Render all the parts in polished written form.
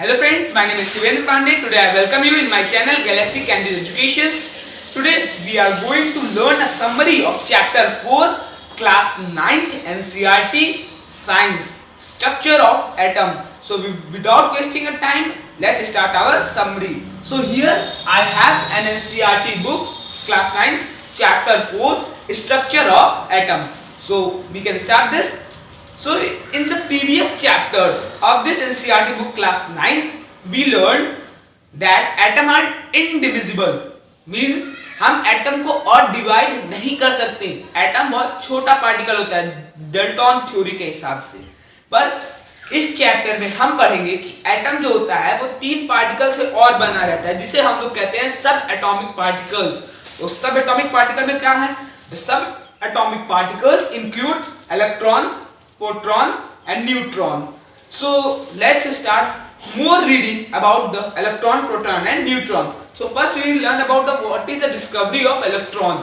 Hello friends, my name is Shivendra Pandey. Today I welcome you in my channel Galaxy Candid Education. Today we are going to learn a summary of chapter 4 class 9th NCERT Science Structure of Atom. So without wasting a time, let's start our summary. So here I have an NCERT book class 9th chapter 4 Structure of Atom. So we can start this. So in the previous chapters of this NCERT book class 9th, we learned that atom are indivisible. Means हम atom को और divide नहीं कर सकते. Atom बहुत छोटा particle होता है डाल्टन थ्योरी के हिसाब से. पर इस चैप्टर में हम पढ़ेंगे कि एटम जो होता है वो तीन पार्टिकल से और बना रहता है, जिसे हम लोग कहते हैं सब एटॉमिक पार्टिकल्स. तो सब एटॉमिक पार्टिकल में क्या है? The sub atomic particles include electron, proton and neutron. So let's start more reading about the electron, proton and neutron. So first we will learn about what is the discovery of electron.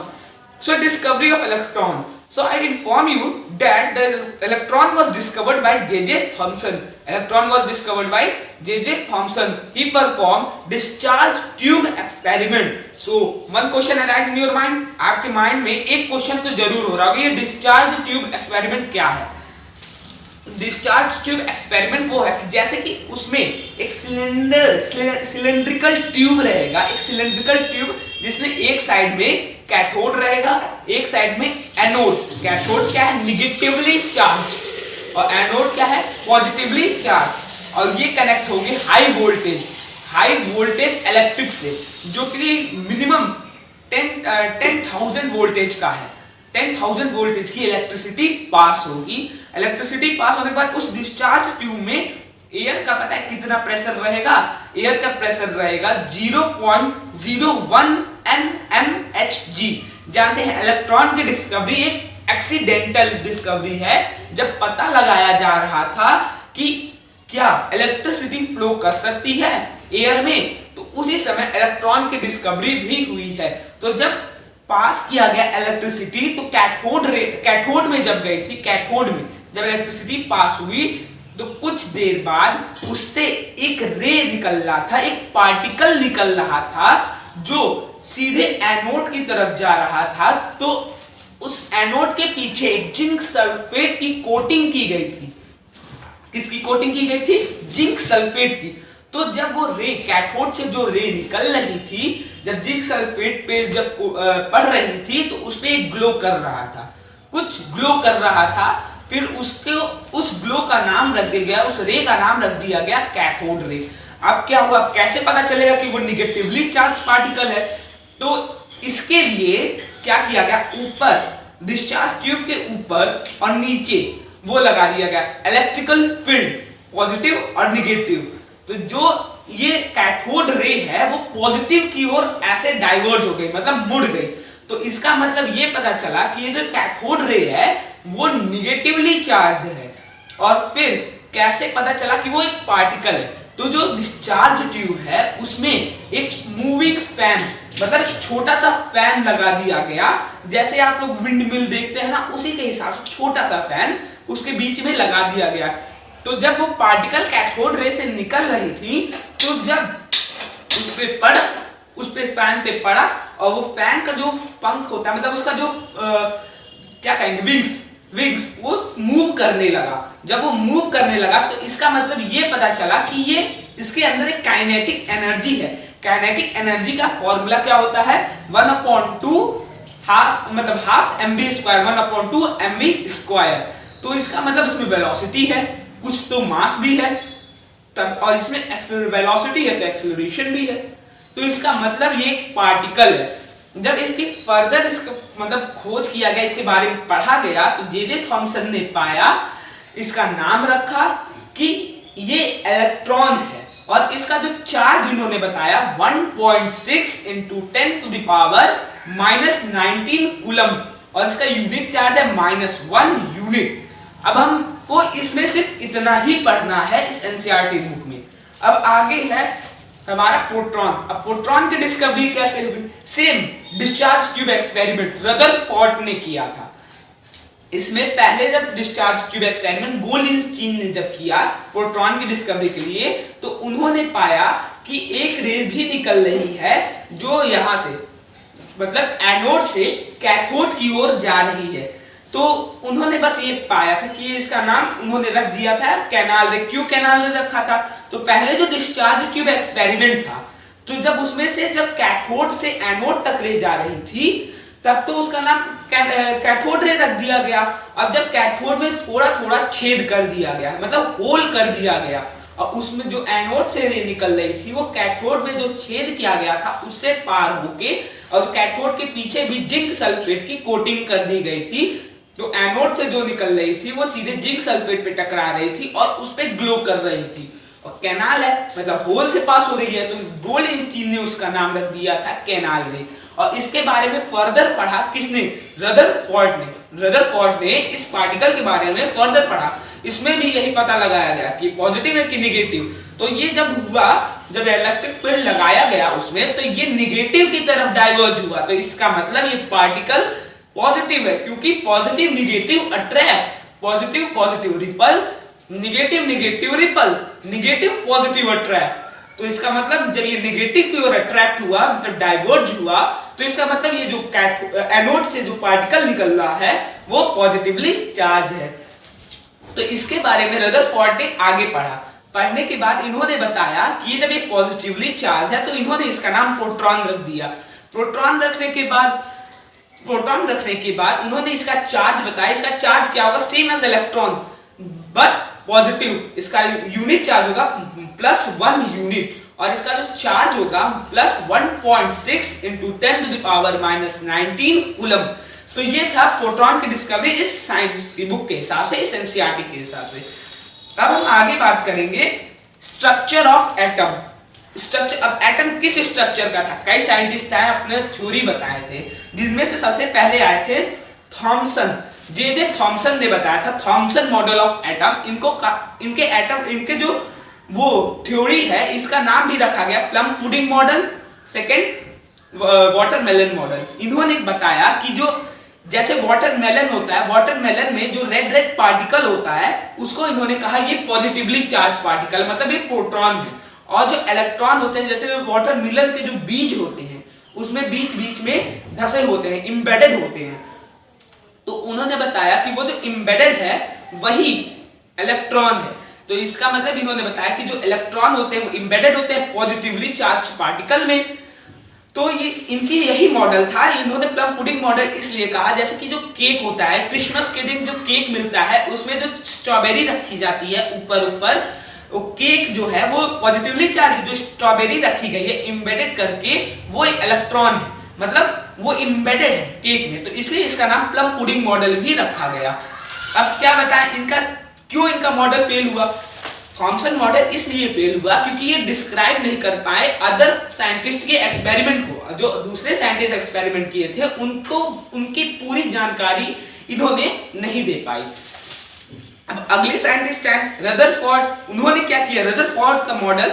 So discovery of electron. So I inform you that the electron was discovered by J.J. Thomson. Electron was discovered by J.J. Thomson. He performed discharge tube experiment. So one question arise in your mind. आपके mind में एक question तो जरूर हो रहा होगा, ये discharge tube experiment क्या है? डिस्चार्ज ट्यूब एक्सपेरिमेंट वो है कि जैसे कि उसमें एक सिलेंड्रिकल ट्यूब रहेगा, एक सिलेंड्रिकल ट्यूब जिसमें एक साइड में कैथोड रहेगा, एक साइड में एनोड. कैथोड क्या है? निगेटिवली चार्ज, और एनोड क्या है? Positively charge. और ये कनेक्ट होंगे हाई वोल्टेज इलेक्ट्रिक से, जो कि मिनिमम 10,000 वोल्टेज का है. 10,000 वोल्टेज की इलेक्ट्रिसिटी पास होगी. इलेक्ट्रिसिटी पास होने के बाद उस डिस्चार्ज ट्यूब में एयर का पता है कितना प्रेशर रहेगा? एयर का प्रेशर रहेगा 0.01 mmHg. जानते हैं इलेक्ट्रॉन की डिस्कवरी एक एक्सीडेंटल डिस्कवरी है. जब पता लगाया जा रहा था कि क्या इलेक्ट्रिसिटी फ्लो कर सकती है एयर में, तो उसी समय इलेक्ट्रॉन की डिस्कवरी भी हुई है. तो जब पास किया गया इलेक्ट्रिसिटी, तो कैथोड में जब गई थी, कैथोड में जब इलेक्ट्रिसिटी पास हुई, तो कुछ देर बाद उससे एक रे निकल रहा था, एक पार्टिकल निकल रहा था जो सीधे एनोड की तरफ जा रहा था. तो उस एनोड के पीछे एक जिंक सल्फेट की कोटिंग की गई थी. किसकी कोटिंग की गई थी? जिंक सल्फेट की. तो जब वो रे कैथोड से जो रे निकल रही थी, जब जिंक सल्फेट पे जब पड़ रही थी, तो उस पे एक ग्लो कर रहा था, कुछ ग्लो कर रहा था. फिर उसके उस ग्लो का नाम रख दिया गया, उस रे का नाम रख दिया गया कैथोड रे. अब क्या हुआ? कैसे पता चलेगा कि वो निगेटिवली चार्ज पार्टिकल है? तो इसके लिए क्या किया गया? ऊपर डिस्चार्ज ट्यूब के ऊपर और नीचे वो लगा दिया गया इलेक्ट्रिकल फील्ड, पॉजिटिव और निगेटिव. तो जो ये कैथोड रे है वो पॉजिटिव की ओर ऐसे डाइवर्ज हो गई, मतलब मुड़ गई. तो इसका मतलब ये पता चला कि ये जो कैथोड रे है वो निगेटिवली चार्ज्ड है. और फिर कैसे पता चला कि वो एक पार्टिकल है? तो जो डिस्चार्ज ट्यूब है उसमें एक मूविंग फैन, मतलब छोटा सा फैन लगा दिया गया. जैसे आप लोग विंड मिल देखते हैं ना, उसी के हिसाब से छोटा सा फैन उसके बीच में लगा दिया गया. तो जब वो पार्टिकल कैथोड रे से निकल रही थी, तो जब उस पे फैन पे पड़ा, और वो फैन का जो पंख होता है, मतलब उसका जो क्या कहेंगे, विंग्स वो मूव करने लगा. जब वो मूव करने लगा, तो इसका मतलब ये पता चला कि ये इसके अंदर एक काइनेटिक एनर्जी है. काइनेटिक एनर्जी का फॉर्मूला क्या होता है? 1/2 हाफ mv², 1/2 mv². तो इसका मतलब उसमें वेलोसिटी है, कुछ तो मास भी है तब, और इसमें वेलोसिटी है तो एक्सेलरेशन भी है. तो इसका मतलब ये एक पार्टिकल है. जब इसकी फर्दर मतलब खोज किया गया, इसके बारे में पढ़ा गया, तो जे.जे. थॉमसन ने पाया, इसका नाम रखा कि ये इलेक्ट्रॉन है. और इसका जो चार्ज इन्होंने बताया 1.6 × 10⁻⁻19 कूलम, और इसका यूनिट चार्ज है -1 यूनिट. अब हमको इसमें सिर्फ इतना ही पढ़ना है इस एनसीईआरटी बुक में. अब आगे है हमारा प्रोटॉन. अब प्रोटॉन की डिस्कवरी कैसे हुई? Same discharge tube experiment Rutherford ने किया था. इसमें पहले जब डिस्चार्ज ट्यूब एक्सपेरिमेंट गोलिंस्टीन ने जब किया प्रोटॉन की डिस्कवरी के लिए, तो उन्होंने पाया कि एक रे भी निकल रही है जो यहां से मतलब एनोड से कैथोड की ओर जा रही है। तो उन्होंने बस ये पाया था कि इसका नाम उन्होंने रख दिया था कैनाल रे। क्यों कैनाल रे रखा था? तो पहले जो डिस्चार्ज ट्यूब एक्सपेरिमेंट था, तो जब उसमें से जब कैथोड से एनोड तक रे जा रही थी, तब तो उसका नाम कैथोड रे रख दिया गया। अब जब कैथोड में थोड़ा थोड़ा छेद कर दिया गया, मतलब होल कर दिया गया, और उसमें जो एनोड से रे निकल रही थी वो कैथोड में जो छेद किया गया था उससे पार होके, और कैथोड के पीछे भी जिंक सल्फेट की कोटिंग कर दी गई थी। जो एनोड से जो निकल रही थी वो सीधे जिंक सल्फेट पे टकरा रही थी और उस पे ग्लो कर रही थी। और कैनाल है मतलब होल से पास हो रही है, तो गोल्डस्टीन ने उसका नाम रख दिया था कैनाल रे। और इसके बारे में फर्दर पढ़ा किसने? रदरफोर्ड ने। रदरफोर्ड ने इस पार्टिकल के बारे में फर्दर पढ़ा। इसमें भी यही पता लगाया गया कि पॉजिटिव है कि नेगेटिव। तो ये जब हुआ, जब इलेक्ट्रिक फील्ड लगाया गया उसमें, तो ये नेगेटिव की तरफ डाइवर्ज हुआ। तो इसका मतलब ये पार्टिकल पॉजिटिव है, क्योंकि positive negative attract, positive positive ripple, negative negative ripple, negative positive attract. तो इसका मतलब जब ये नेगेटिव की ओर अट्रैक्ट हुआ, मतलब डाइवर्ज हुआ, तो इसका मतलब ये जो एनोड से जो पार्टिकल निकल रहा है वो पॉजिटिवली चार्ज है। तो इसके बारे में रदरफोर्ड ने आगे पढ़ा। पढ़ने के बाद इन्होंने बताया कि जब ये पॉजिटिवली चार्ज है, तो इन्होंने इसका नाम प्रोटॉन रख दिया। प्रोटॉन रखने के बाद उन्होंने इसका चार्ज बताया। इसका चार्ज क्या होगा? Same as electron but positive. इसका यूनिट चार्ज होगा +1 यूनिट, और इसका जो चार्ज होगा +1.6 × 10⁻⁻19 कूलम। तो ये था प्रोटॉन की डिस्कवरी इस साइंस की बुक के हिसाब से, इस एनसीईआरटी के हिसाब से। अब हम आगे बात करेंगे स्ट्रक्चर ऑफ एटम। स्ट्रक्चर, अब एटम किस स्ट्रक्चर का था? कई साइंटिस्ट आए अपने थ्योरी बताए थे, जिनमें से सबसे पहले आए थे थॉमसन। जे थॉमसन ने बताया था थॉमसन मॉडल ऑफ एटम। इनके जो वो थ्योरी है, इसका नाम भी रखा गया plum pudding model, second watermelon model. इन्होंने बताया कि जो जैसे वाटरमेलन होता है, वाटरमेलन में जो रेड रेड पार्टिकल होता है उसको इन्होंने कहा ये पॉजिटिवली चार्ज पार्टिकल, मतलब ये प्रोटॉन है। और जो इलेक्ट्रॉन होते हैं, जैसे वाटरमेलन के जो बीज होते हैं उसमें बीच बीच में धसे होते हैं, इंबेडेड होते हैं। तो उन्होंने बताया कि वो जो इंबेडेड है वही इलेक्ट्रॉन है। तो इसका मतलब इन्होंने बताया कि जो इलेक्ट्रॉन होते हैं वो इंबेडेड होते हैं पॉजिटिवली चार्ज पार्टिकल में। तो ये इनकी यही मॉडल था। इन्होंने प्लम पुडिंग मॉडल इसलिए कहा, जैसे कि जो केक होता है, क्रिसमस के दिन जो केक मिलता है उसमें जो स्ट्रॉबेरी रखी जाती है ऊपर, वो केक जो है वो पॉजिटिवली चार्ज, जो स्ट्रॉबेरी रखी गई है इंबेडेड करके, वो इलेक्ट्रॉन है, मतलब वो इंबेडेड है केक में। तो इसलिए इसका नाम प्लम पुडिंग मॉडल भी रखा गया। अब क्या बताएं क्यों इनका मॉडल फेल हुआ? थॉमसन मॉडल इसलिए फेल हुआ क्योंकि ये डिस्क्राइब नहीं कर पाए अदर साइंटिस्ट के एक्सपेरिमेंट को। जो दूसरे साइंटिस्ट एक्सपेरिमेंट किए थे उनको उनकी पूरी जानकारी इन्होंने नहीं दे पाई। अब अगले साइंटिस्ट है रदरफोर्ड। उन्होंने क्या किया? रदरफोर्ड का मॉडल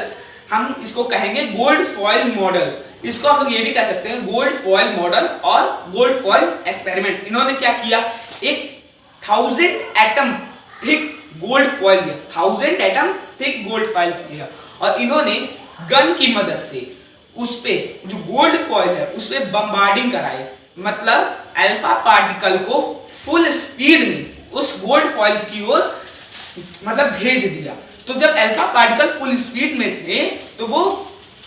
हम इसको कहेंगे गोल्ड फॉयल मॉडल। इसको हम लोग ये भी कह सकते हैं गोल्ड फॉयल मॉडल और गोल्ड फॉयल एक्सपेरिमेंट। इन्होंने क्या किया? एक 1000 एटम थिक गोल्ड फॉयल दिया, 1000 एटम थिक गोल्ड फॉयल दिया, और इन्होंने गन की मदद से उस पे जो गोल्ड फॉयल है उस पे बम्बार्डिंग कराई, मतलब अल्फा पार्टिकल को फुल स्पीड में उस गोल्ड फॉयल की ओर मतलब भेज दिया। तो जब अल्फा पार्टिकल फुल स्पीड में थे तो वो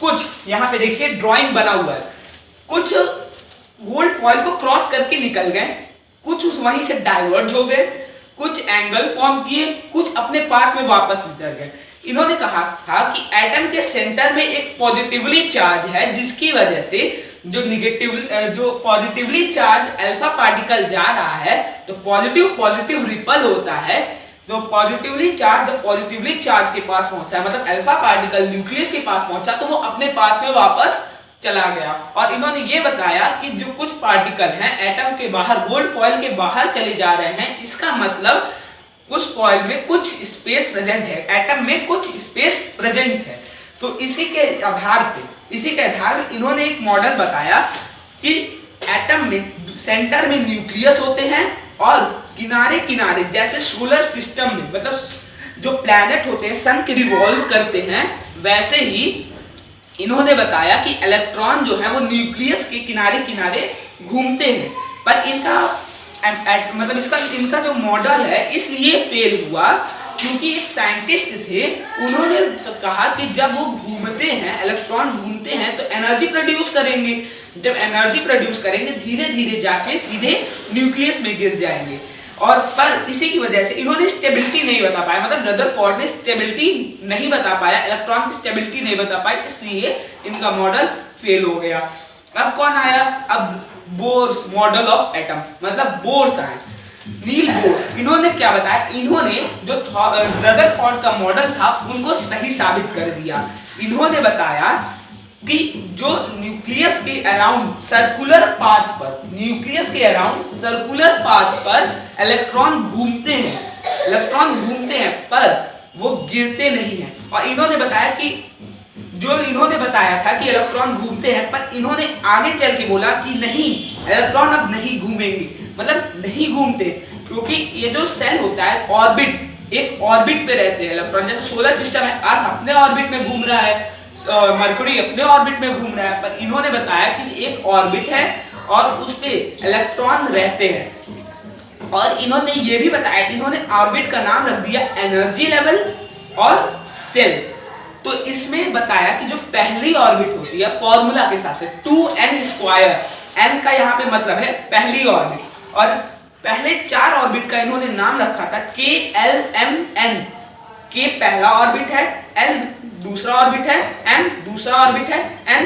कुछ, यहाँ पे देखिए ड्राइंग बना हुआ है, कुछ गोल्ड फॉयल को क्रॉस करके निकल गए, कुछ उस वहीं से डाइवर्ज हो गए, कुछ एंगल फॉर्म किए, कुछ अपने पाथ में वापस उतर गए। इन्होंने कहा था कि एटम के सेंटर में एक पॉजिटिवली चार्ज है, जिसकी वजह से जो पॉजिटिवली चार्ज अल्फा पार्टिकल जा रहा है तो पॉजिटिव रिपल होता है। जो पॉजिटिवली चार्ज के पास पहुंचा, मतलब अल्फा पार्टिकल न्यूक्लियस के पास पहुंचा, तो वो अपने पाथ में वापस चला गया। और इन्होंने ये बताया कि जो कुछ पार्टिकल हैं एटम के बाहर, गोल्ड फॉयल के बाहर चले जा रहे हैं, इसका मतलब उस फॉयल में कुछ स्पेस प्रेजेंट है, एटम में कुछ स्पेस प्रेजेंट है। तो इसी के आधार में इन्होंने एक मॉडल बताया कि एटम में सेंटर में न्यूक्लियस होते हैं और किनारे किनारे जैसे सोलर सिस्टम में मतलब जो प्लैनेट होते हैं सन के रिवॉल्व करते हैं, वैसे ही इन्होंने बताया कि इलेक्ट्रॉन जो है वो न्यूक्लियस के किनारे किनारे घूमते हैं। पर इनका मतलब इनका जो मॉडल है इसलिए फेल हुआ क्योंकि एक साइंटिस्ट थे, उन्होंने कहा कि जब वो घूमते हैं, इलेक्ट्रॉन घूमते हैं तो एनर्जी प्रोड्यूस करेंगे, जब एनर्जी प्रोड्यूस करेंगे धीरे धीरे जाके सीधे न्यूक्लियस में गिर जाएंगे। और पर इसी की वजह से इन्होंने स्टेबिलिटी नहीं बता पाया, मतलब रदरफोर्ड ने स्टेबिलिटी नहीं बता पाया, इलेक्ट्रॉन की स्टेबिलिटी नहीं बता पाई, इसलिए इनका मॉडल फेल हो गया। अब कौन आया? अब बोर्स मॉडल ऑफ एटम, मतलब बोर्स आए, नील बोर। इन्होंने क्या बताया? इन्होंने जो रदरफोर्ड का मॉडल था उनको सही साबित कर दिया। इन्होंने बताया कि जो न्यूक्लियस के अराउंड सर्कुलर पाथ पर, न्यूक्लियस के अराउंड सर्कुलर पाथ पर इलेक्ट्रॉन घूमते हैं पर वो गिरते नहीं हैं। और इन्होंने बताया कि जो इन्होंने बताया था कि इलेक्ट्रॉन घूमते हैं, पर इन्होंने आगे चल के बोला कि नहीं, इलेक्ट्रॉन अब नहीं घूमेंगे, मतलब नहीं घूमते, क्योंकि ये जो सेल होता है ऑर्बिट, एक ऑर्बिट पे रहते हैं इलेक्ट्रॉन। जैसे सोलर सिस्टम है, अर्थ अपने ऑर्बिट में घूम रहा है, मरकरी अपने ऑर्बिट में घूम रहा है, पर इन्होंने बताया कि एक ऑर्बिट है और उस पे इलेक्ट्रॉन रहते हैं। और इन्होंने ये भी बताया, इन्होंने ऑर्बिट का नाम रख दिया एनर्जी लेवल और सेल। तो इसमें बताया कि जो पहली ऑर्बिट होती है फॉर्मूला के साथ 2n², n का यहाँ पे मतलब है पहली ऑर्बिट, और पहले 4 ऑर्बिट का इन्होंने नाम रखा था KLMN। K पहला ऑर्बिट है, L दूसरा ऑर्बिट है, M दूसरा ऑर्बिट है, N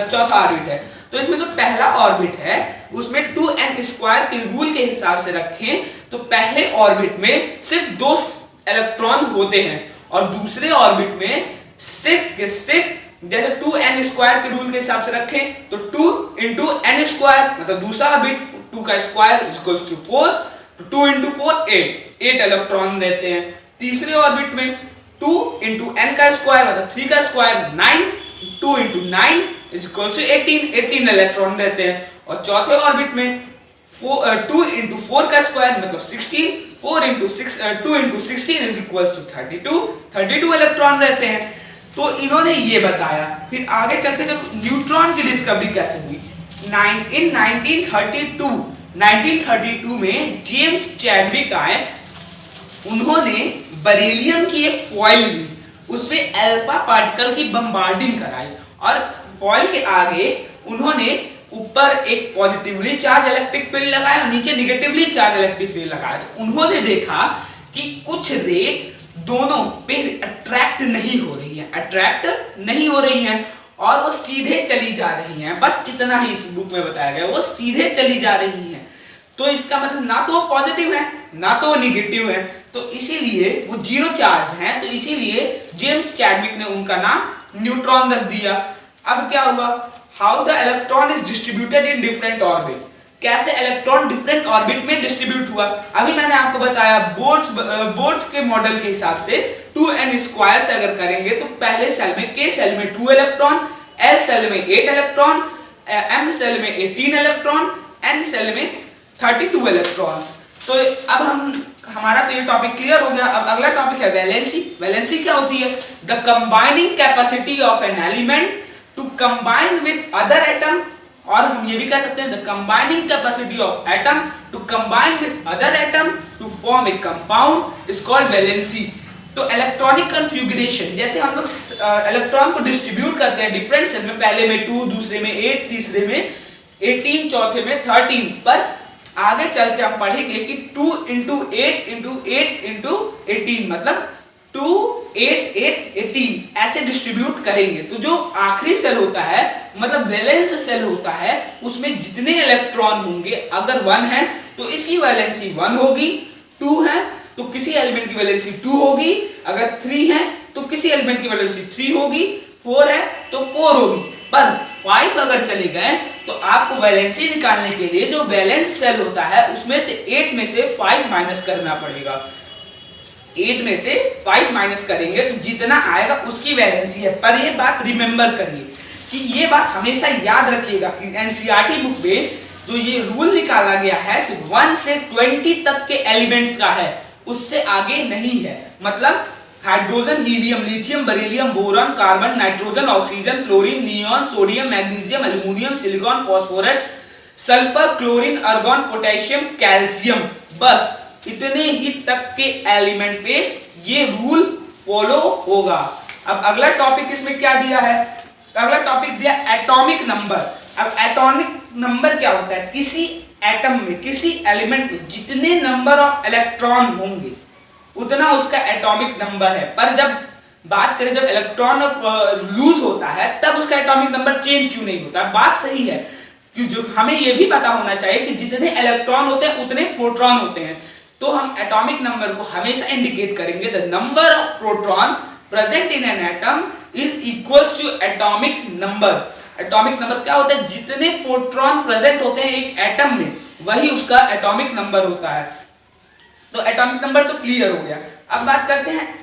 चौथा ऑर्बिट है। तो इसमें जो पहला ऑर्बिट है उसमें 2n² के रूल के हिसाब से रखें तो पहले ऑर्बिट में सिर्फ 2 इलेक्ट्रॉन होते हैं, और दूसरे ऑर्बिट में सिर्फ जैसे 2n² के रूल के हिसाब से रखें तो 2 × n², मतलब दूसरा ऑर्बिट 2 का स्क्वायर इक्वल्स टू 4, 2 × 4 8 इलेक्ट्रॉन रहते हैं। तीसरे ऑर्बिट में 2 × n का स्क्वायर मतलब 3 का स्क्वायर 9, 2 × 9 इक्वल्स टू 18 इलेक्ट्रॉन रहते हैं। और चौथे ऑर्बिट में 2 × 4 का स्क्वायर मतलब 16, 2 × 16 इज इक्वल्स टू 32 इलेक्ट्रॉन रहते हैं। तो इन्होंने ये बताया। फिर आगे चलते जब न्यूट्रॉन की डिस्कवरी कैसे हुई, इन 1932 में जेम्स चैडविक आए, उन्होंने बरेलियम की एक फॉइल ली, उसमें अल्फा पार्टिकल की बम्बार्डिंग कराई, और फॉइल के आगे उन्होंने ऊपर एक पॉजिटिवली चार्ज इलेक्ट्रिक फील्ड लगाया और नीचे निगेटिवली चार्ज इलेक्ट्रिक फील्ड लगाया। तो उन्होंने देखा कि कुछ रे दोनों पे अट्रैक्ट नहीं हो रही है और वो सीधे चली जा रही हैं। बस इतना ही इस बुक में बताया गया, वो सीधे चली जा रही हैं। तो इसका मतलब ना तो वो पॉजिटिव है ना तो वो निगेटिव है, तो इसीलिए वो जीरो चार्ज हैं। तो इसीलिए जेम्स चैडविक ने उनका नाम न्यूट्रॉन रख दिया। अब क्या हुआ, how the electron is distributed in different orbit, कैसे इलेक्ट्रॉन डिफरेंट ऑर्बिट में डिस्ट्रीब्यूट हुआ। अभी मैंने आपको बताया बोर्स के मॉडल के हिसाब से 2n² से अगर करेंगे तो पहले सेल में K सेल में 2 इलेक्ट्रॉन, L सेल में 8 इलेक्ट्रॉन, M सेल में 18 इलेक्ट्रॉन, N सेल में 32 इलेक्ट्रॉन्स। तो अब हमारा तो ये टॉपिक क्लियर हो गया। अब अगला टॉपिक है वैलेंसी। वैलेंसी क्या होती है? The combining capacity of an element to combine with other atom, और हम ये भी कह सकते हैं the combining capacity of atom to combine with other atom to form a compound is called valency. तो इलेक्ट्रॉनिक कॉन्फ़िगरेशन, जैसे हम लोग इलेक्ट्रॉन को डिस्ट्रीब्यूट करते हैं डिफरेंट सेल में, पहले में 2, दूसरे में 8, तीसरे में 18, चौथे में 13, पर आगे चल के हम पढ़ेंगे कि 2 × 8 × 8 × 18 मतलब 2, 8, 8, 18 ऐसे डिस्ट्रीब्यूट करेंगे। तो जो आखिरी सेल होता है मतलब वैलेंस सेल होता है, उसमें जितने इलेक्ट्रॉन होंगे, अगर 1 है तो इसकी वैलेंसी 1 होगी, 2 है तो किसी एलिमेंट की वैलेंसी 2 होगी, अगर 3 है तो किसी एलिमेंट की वैलेंसी 3 होगी, 4 है तो 4 होगी। पर 5 अगर चले गए तो आपको वैलेंसी निकालने के लिए जो वैलेंस सेल होता है उसमें से 8 में से 5 माइनस करना पड़ेगा। 8 में से 5 माइनस करेंगे तो जितना आएगा उसकी वैलेंसी है। पर ये बात रिमेंबर करिए कि ये बात हमेशा याद रखिएगा कि एनसीईआरटी बुक में जो ये रूल निकाला गया है सिर्फ 1 से 20 तक के एलिमेंट्स का है, उससे आगे नहीं है। मतलब hydrogen, helium, lithium, beryllium, boron, carbon, nitrogen, oxygen, fluorine, neon, sodium, magnesium, aluminium, silicon, phosphorus, sulphur, chlorine, argon, potassium, calcium, बस इतने ही तक के एलिमेंट पे ये रूल फॉलो होगा। अब अगला टॉपिक इसमें क्या दिया है? अगला टॉपिक दिया एटॉमिक नंबर। अब एटॉमिक नंबर क्या होता है? किसी एटम में, किसी एलिमेंट में जितने नंबर ऑफ इलेक्ट्रॉन होंगे उतना उसका एटॉमिक नंबर है। पर जब बात करें जब इलेक्ट्रॉन लूज होता है तब उसका एटॉमिक नंबर चेंज क्यों नहीं होता? बात सही है, क्यों जो हमें यह भी पता होना चाहिए कि जितने इलेक्ट्रॉन होते हैं उतने प्रोटॉन होते हैं। तो हम एटॉमिक नंबर को हमेशा इंडिकेट करेंगे the number of proton present in an atom is equals to atomic number. Atomic number क्या होता है? जितने प्रोटॉन प्रेजेंट होते हैं एक एटम में वही उसका एटॉमिक नंबर होता है। तो एटॉमिक नंबर तो क्लियर हो गया। अब बात करते हैं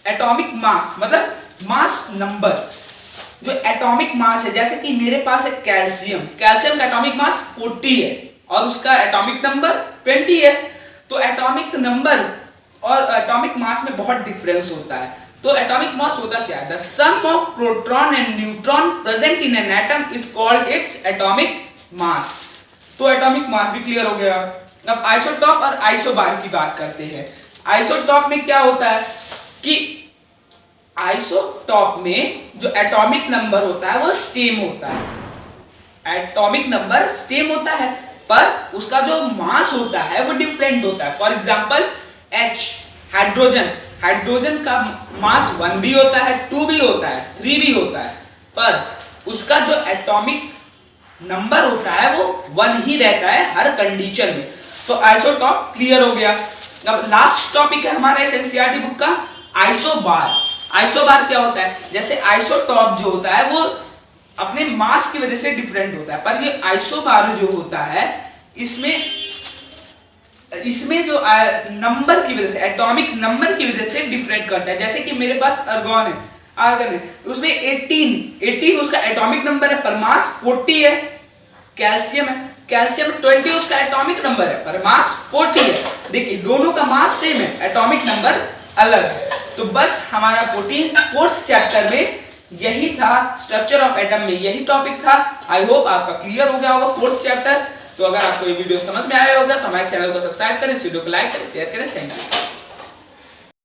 एटॉमिक मास, मतलब मास नंबर। जो एटॉमिक मास है, जैसे कि मेरे पास है कैल्शियम, कैल्शियम का एटॉमिक मास 40 है और उसका एटॉमिक नंबर 20 है। तो एटॉमिक नंबर और एटॉमिक मास में बहुत डिफरेंस होता है। तो एटॉमिक मास होता क्या है? The sum of proton and neutron present in an atom is called its atomic mass. तो एटॉमिक मास भी क्लियर हो गया। अब आइसोटॉप और आइसोबार की बात करते हैं। आइसोटॉप में क्या होता है कि आइसोटॉप में जो एटॉमिक नंबर होता है वो सेम होता है। एटॉमिक नंबर सेम होता है पर उसका जो मास होता है वो डिफरेंट होता है। For example H, hydrogen, hydrogen का मास 1 भी होता है, 2 भी होता है, 3 भी होता है, पर उसका जो एटॉमिक नंबर होता है वो 1 ही रहता है हर कंडीशन में। तो आइसोटॉप क्लियर हो गया। अब लास्ट टॉपिक है हमारा इस एनसीईआरटी बुक का आइसोबार। आइसोबार क्या होता है? जैसे आइसोटॉप जो होता है वो अपने मास की वजह से डिफरेंट होता है, पर ये आइसोबार जो होता है इसमें जो नंबर की वजह से, एटॉमिक नंबर की वजह से डिफरेंट करता है। जैसे कि मेरे पास आर्गन है, आर्गन है, उसमें 18 उसका एटॉमिक नंबर है पर मास 40 है। कैल्शियम है, कैल्शियम 20 उसका एटॉमिक नंबर है पर मास 40 है। देखिए दोनों का मास सेम है, एटॉमिक नंबर अलग है। तो बस हमारा 4th चैप्टर में यही था, स्ट्रक्चर ऑफ एटम में यही टॉपिक था। आई होप आपका क्लियर हो गया होगा 4th चैप्टर। तो अगर आपको ये वीडियो समझ में आया होगा तो हमारे चैनल को सब्सक्राइब करें, इस वीडियो को लाइक करें, शेयर करें। Thank you.